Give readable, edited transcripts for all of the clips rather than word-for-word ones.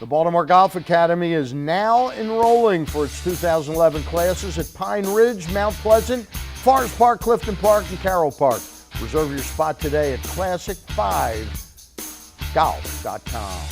The Baltimore Golf Academy is now enrolling for its 2011 classes at Pine Ridge, Mount Pleasant, Forest Park, Clifton Park, and Carroll Park. Reserve your spot today at classic5golf.com.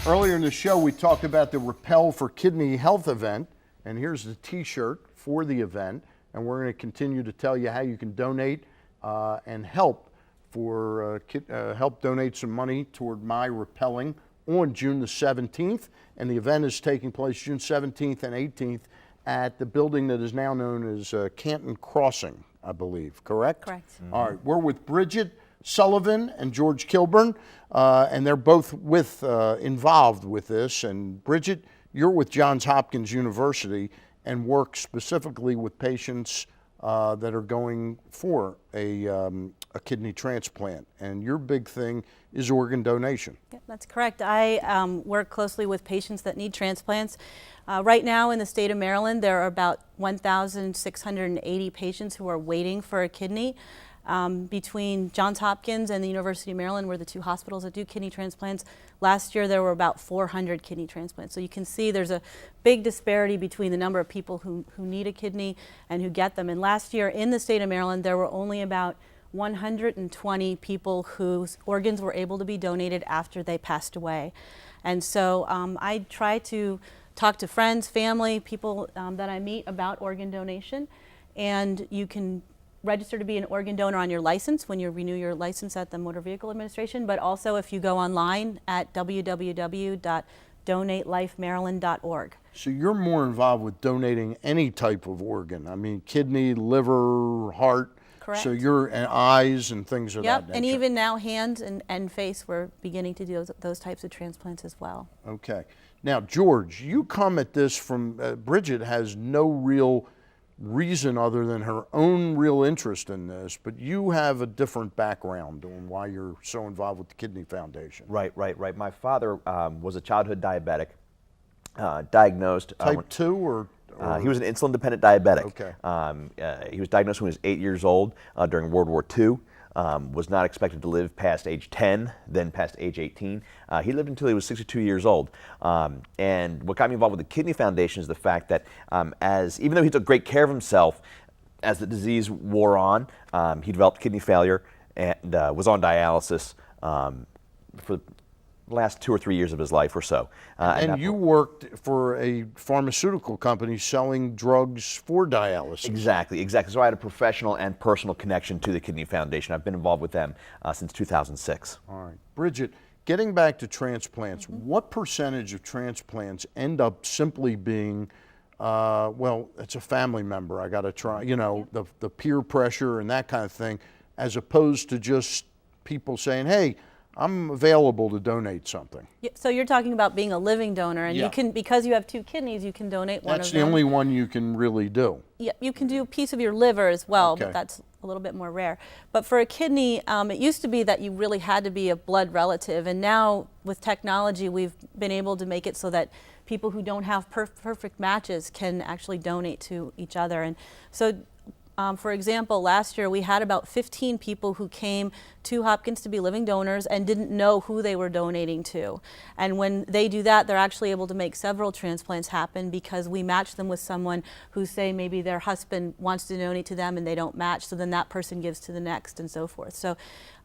Earlier in the show, we talked about the Rappel for Kidney Health event, and here's the t-shirt for the event, and we're going to continue to tell you how you can donate and help donate some money toward my rappelling on June the 17th, and the event is taking place June 17th and 18th at the building that is now known as Canton Crossing, I believe, correct? Correct. Mm-hmm. All right, we're with Bridget Sullivan and George Kilburn, and they're both involved with this. And Bridget, you're with Johns Hopkins University and work specifically with patients that are going for a kidney transplant, and your big thing is organ donation. Yeah, that's correct. I work closely with patients that need transplants. Right now in the state of Maryland, there are about 1,680 patients who are waiting for a kidney. Between Johns Hopkins and the University of Maryland, where the two hospitals that do kidney transplants, last year there were about 400 kidney transplants. So you can see there's a big disparity between the number of people who need a kidney and who get them. And last year in the state of Maryland, there were only about 120 people whose organs were able to be donated after they passed away. And so I try to talk to friends, family, people that I meet about organ donation, and you can register to be an organ donor on your license when you renew your license at the Motor Vehicle Administration, but also if you go online at www.donatelifemaryland.org. So you're more involved with donating any type of organ. I mean, kidney, liver, heart. Correct. So you're and eyes and things of that nature. And even now hands and face, we're beginning to do those types of transplants as well. Okay. Now, George, you come at this from, Bridget has no real reason other than her own real interest in this, but you have a different background on why you're so involved with the Kidney Foundation. Right. My father was a childhood diabetic, diagnosed. Type 2 or? He was an insulin-dependent diabetic. Okay. He was diagnosed when he was 8 years old during World War II. Was not expected to live past age 10, then past age 18. He lived until he was 62 years old. And what got me involved with the Kidney Foundation is the fact that even though he took great care of himself, as the disease wore on, he developed kidney failure and was on dialysis for the last 2 or 3 years of his life or so. And you worked for a pharmaceutical company selling drugs for dialysis. Exactly. So I had a professional and personal connection to the Kidney Foundation. I've been involved with them since 2006. All right. Bridget, getting back to transplants, what percentage of transplants end up simply being, well, it's a family member, I got to try, the peer pressure and that kind of thing, as opposed to just people saying, hey, I'm available to donate something. Yeah, so you're talking about being a living donor, and you can, because you have 2 kidneys, you can donate one of them. That's the only one you can really do. Yeah, you can do a piece of your liver as well, Okay. but that's a little bit more rare. But for a kidney, it used to be that you really had to be a blood relative, and now with technology, we've been able to make it so that people who don't have perfect matches can actually donate to each other. And so, for example, last year we had about 15 people who came to Hopkins to be living donors and didn't know who they were donating to. And when they do that, they're actually able to make several transplants happen because we match them with someone who, say, maybe their husband wants to donate to them and they don't match, so then that person gives to the next and so forth. So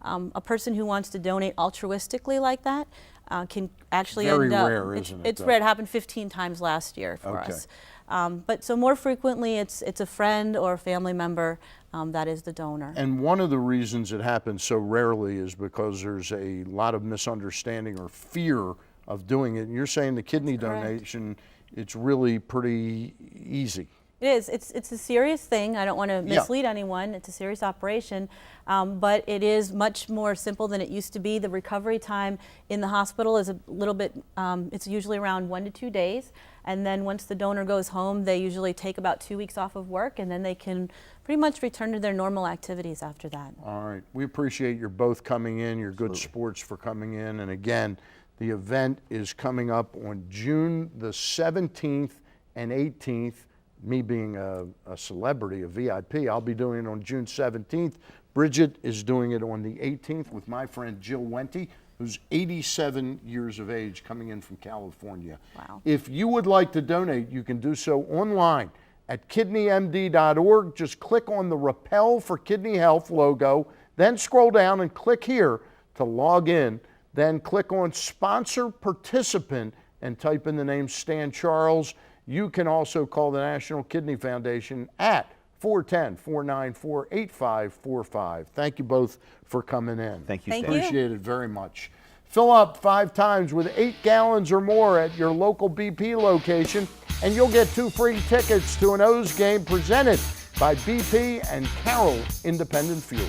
a person who wants to donate altruistically like that can actually Very end up. rare, isn't it? It's rare. It happened 15 times last year for us. But so more frequently, it's a friend or a family member that is the donor. And one of the reasons it happens so rarely is because there's a lot of misunderstanding or fear of doing it. And you're saying the kidney donation, it's really pretty easy. It is. It's a serious thing. I don't want to mislead anyone. It's a serious operation, but it is much more simple than it used to be. The recovery time in the hospital is a little bit, it's usually around 1 to 2 days. And then once the donor goes home, they usually take about 2 weeks off of work, and then they can pretty much return to their normal activities after that. All right. We appreciate your both coming in. You're good sports for coming in. And again, the event is coming up on June the 17th and 18th. Me being a celebrity, a VIP, I'll be doing it on June 17th. Bridget is doing it on the 18th with my friend Jill Wente. who's 87 years of age, coming in from California. Wow. If you would like to donate, you can do so online at kidneymd.org. Just click on the Rappel for Kidney Health logo, then scroll down and click here to log in. Then click on Sponsor Participant and type in the name Stan Charles. You can also call the National Kidney Foundation at 410-494-8545. Thank you both for coming in. Thank you, Thank Stan. you. Appreciate it very much. Fill up 5 times with 8 gallons or more at your local BP location, and you'll get 2 free tickets to an O's game presented by BP and Carroll Independent Fuel.